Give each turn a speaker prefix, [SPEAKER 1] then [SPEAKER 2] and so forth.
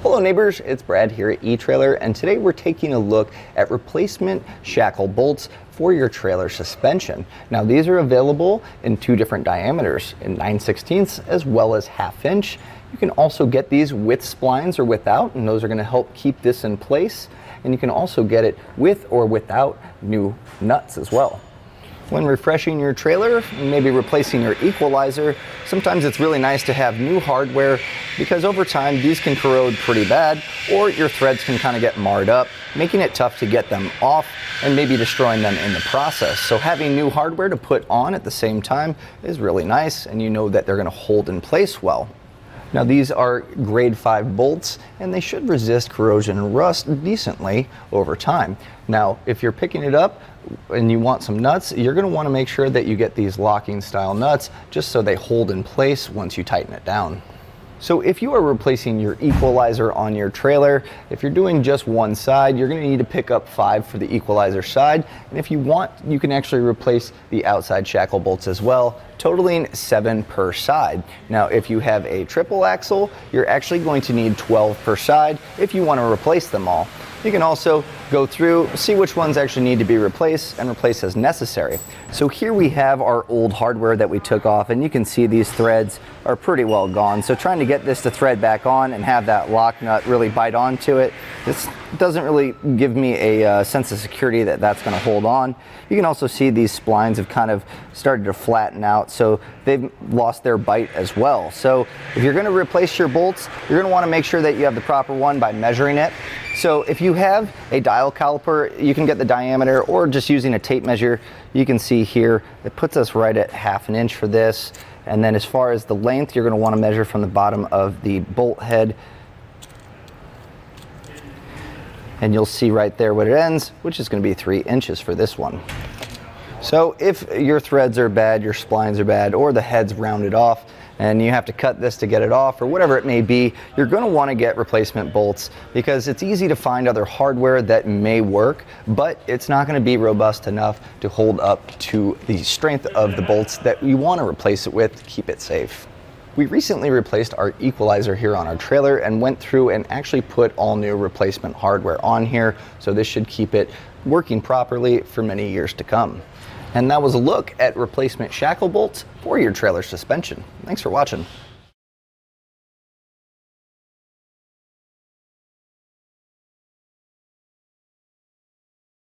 [SPEAKER 1] Hello neighbors, it's Brad here at eTrailer, and today we're taking a look at replacement shackle bolts for your trailer suspension. Now these are available in two different diameters, in 9/16 as well as 1/2 inch. You can also get these with splines or without, and those are going to help keep this in place. And you can also get it with or without new nuts as well. When refreshing your trailer, maybe replacing your equalizer, sometimes it's really nice to have new hardware because over time these can corrode pretty bad, or your threads can kind of get marred up, making it tough to get them off and maybe destroying them in the process. So having new hardware to put on at the same time is really nice, and you know that they're going to hold in place well. Now these are grade 5 bolts, and they should resist corrosion and rust decently over time. Now if you're picking it up and you want some nuts, you're going to want to make sure that you get these locking style nuts just so they hold in place once you tighten it down. So if you are replacing your equalizer on your trailer, if you're doing just one side, you're going to need to pick up 5 for the equalizer side, and if you want, you can actually replace the outside shackle bolts as well, totaling 7 per side. Now if you have a triple axle, you're actually going to need 12 per side if you want to replace them all. You can also go through, see which ones actually need to be replaced, and replace as necessary. So here we have our old hardware that we took off, and you can see these threads are pretty well gone. So trying to get this to thread back on and have that lock nut really bite onto it, this doesn't really give me a sense of security that that's going to hold on. You can also see these splines have kind of started to flatten out, so they've lost their bite as well. So if you're going to replace your bolts, you're going to want to make sure that you have the proper one by measuring it. So if you have a dial caliper, you can get the diameter, or just using a tape measure. You can see here it puts us right at 1/2 inch for this, and then as far as the length, you're going to want to measure from the bottom of the bolt head, and you'll see right there what it ends, which is going to be 3 inches for this one. So if your threads are bad, your splines are bad, or the head's rounded off and you have to cut this to get it off, or whatever it may be, you're going to want to get replacement bolts, because it's easy to find other hardware that may work, but it's not going to be robust enough to hold up to the strength of the bolts that you want to replace it with to keep it safe. We recently replaced our equalizer here on our trailer and went through and actually put all new replacement hardware on here, so this should keep it working properly for many years to come. And that was a look at replacement shackle bolts for your trailer suspension. Thanks for watching.